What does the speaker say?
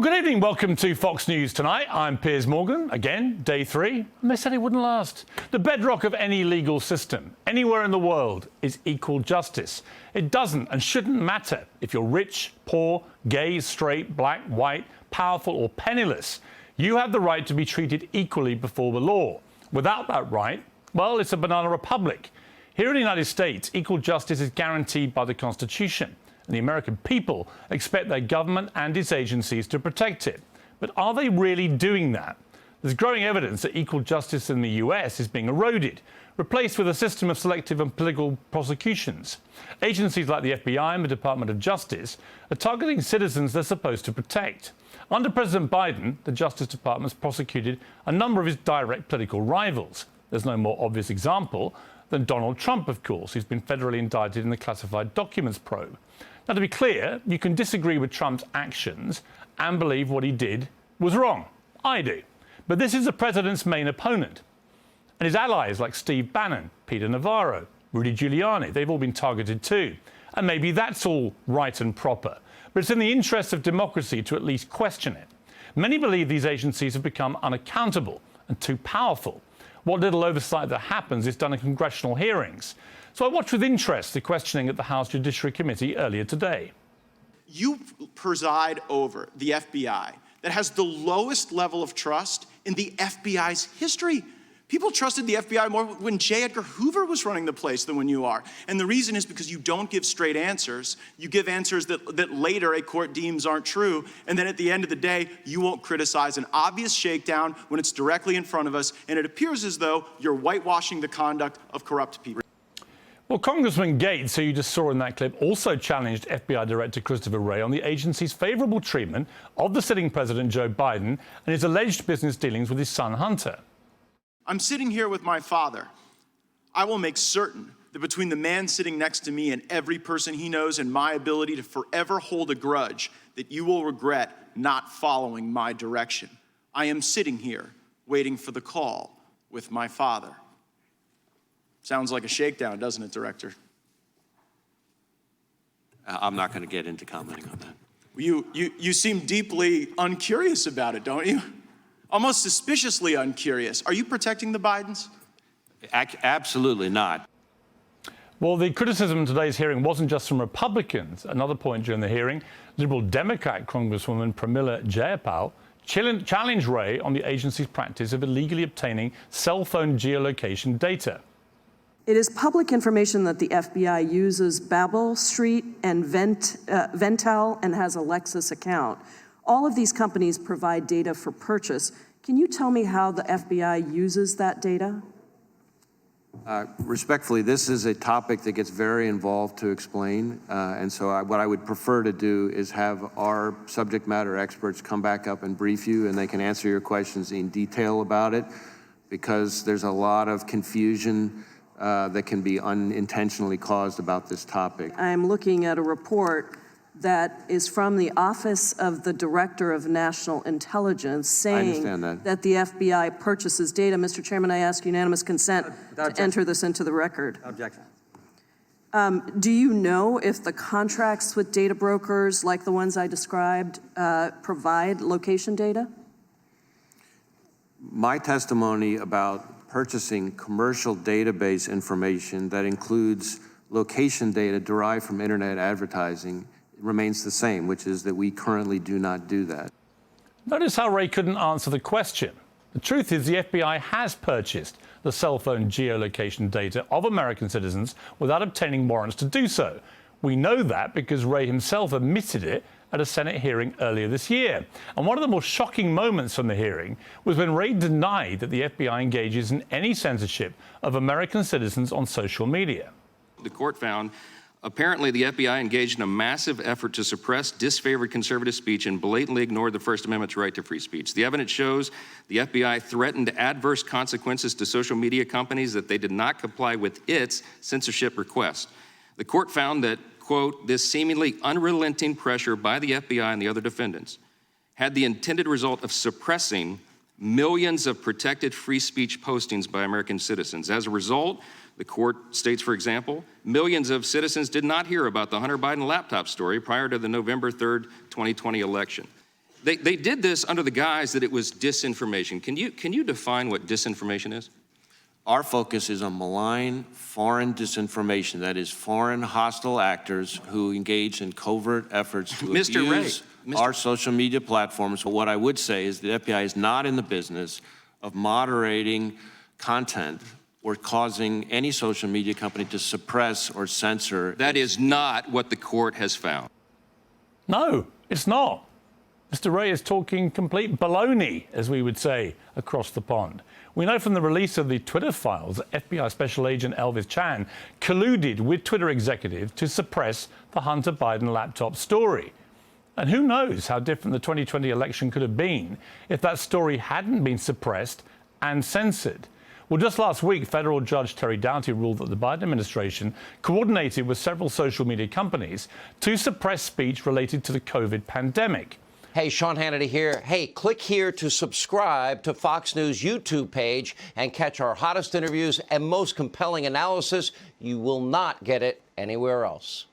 Well, good evening. Welcome to Fox News Tonight. I'm Piers Morgan. Again, day 3. And they said it wouldn't last. The bedrock of any legal system, anywhere in the world, is equal justice. It doesn't and shouldn't matter if you're rich, poor, gay, straight, black, white, powerful or penniless. You have the right to be treated equally before the law. Without that right, well, it's a banana republic. Here in the United States, equal justice is guaranteed by the Constitution. And the American people expect their government and its agencies to protect it. But are they really doing that? There's growing evidence that equal justice in the US is being eroded, replaced with a system of selective and political prosecutions. Agencies like the FBI and the Department of Justice are targeting citizens they're supposed to protect. Under President Biden, the Justice Department has prosecuted a number of his direct political rivals. There's no more obvious example than Donald Trump, of course, who's been federally indicted in the classified documents probe. Now, to be clear, you can disagree with Trump's actions and believe what he did was wrong. I do. But this is the president's main opponent. And his allies like Steve Bannon, Peter Navarro, Rudy Giuliani, they've all been targeted too. And maybe that's all right and proper. But it's in the interest of democracy to at least question it. Many believe these agencies have become unaccountable and too powerful. What little oversight that happens is done in congressional hearings. So I watched with interest the questioning at the House Judiciary Committee earlier today. You preside over the FBI that has the lowest level of trust in the FBI's history. People trusted the FBI more when J. Edgar Hoover was running the place than when you are. And the reason is because you don't give straight answers. You give answers that later a court deems aren't true. And then at the end of the day, you won't criticize an obvious shakedown when it's directly in front of us. And it appears as though you're whitewashing the conduct of corrupt people. Well, Congressman Gates, who you just saw in that clip, also challenged FBI Director Christopher Wray on the agency's favourable treatment of the sitting President Joe Biden and his alleged business dealings with his son Hunter. I'm sitting here with my father. I will make certain that between the man sitting next to me and every person he knows and my ability to forever hold a grudge, that you will regret not following my direction. I am sitting here waiting for the call with my father. Sounds like a shakedown, doesn't it, Director? I'm not going to get into commenting on that. You seem deeply uncurious about it, don't you? Almost suspiciously uncurious. Are you protecting the Bidens? Absolutely not. Well, the criticism in today's hearing wasn't just from Republicans. Another point during the hearing, Liberal Democrat Congresswoman Pramila Jayapal challenged Wray on the agency's practice of illegally obtaining cell phone geolocation data. It is public information that the FBI uses Babel Street and Ventel and has a Lexus account. All of these companies provide data for purchase. Can you tell me how the FBI uses that data? Respectfully, this is a topic that gets very involved to explain. And so what I would prefer to do is have our subject matter experts come back up and brief you, and they can answer your questions in detail about it, because there's a lot of confusion that can be unintentionally caused about this topic. I'm looking at a report that is from the Office of the Director of National Intelligence saying that the FBI purchases data. Mr. Chairman, I ask unanimous consent to enter this into the record. Objection. Do you know if the contracts with data brokers like the ones I described provide location data? My testimony about purchasing commercial database information that includes location data derived from internet advertising remains the same, which is that we currently do not do that. Notice how Wray couldn't answer the question. The truth is the FBI has purchased the cell phone geolocation data of American citizens without obtaining warrants to do so. We know that because Wray himself admitted it at a Senate hearing earlier this year. And one of the more shocking moments from the hearing was when Wray denied that the FBI engages in any censorship of American citizens on social media. The court found apparently the FBI engaged in a massive effort to suppress disfavored conservative speech and blatantly ignored the First Amendment's right to free speech. The evidence shows the FBI threatened adverse consequences to social media companies that they did not comply with its censorship request. The court found that, quote, this seemingly unrelenting pressure by the FBI and the other defendants had the intended result of suppressing millions of protected free speech postings by American citizens. As a result, the court states, for example, millions of citizens did not hear about the Hunter Biden laptop story prior to the November 3rd, 2020 election. They did this under the guise that it was disinformation. Can you define what disinformation is? Our focus is on malign foreign disinformation, that is foreign hostile actors who engage in covert efforts to abuse our social media platforms. But what I would say is the FBI is not in the business of moderating content or causing any social media company to suppress or censor. That is not what the court has found. No, it's not. Mr. Wray is talking complete baloney, as we would say, across the pond. We know from the release of the Twitter files that FBI Special Agent Elvis Chan colluded with Twitter executives to suppress the Hunter Biden laptop story. And who knows how different the 2020 election could have been if that story hadn't been suppressed and censored. Well, just last week, federal judge Terry Doughty ruled that the Biden administration coordinated with several social media companies to suppress speech related to the COVID pandemic. Hey, Sean Hannity here. Hey, click here to subscribe to Fox News YouTube page and catch our hottest interviews and most compelling analysis. You will not get it anywhere else.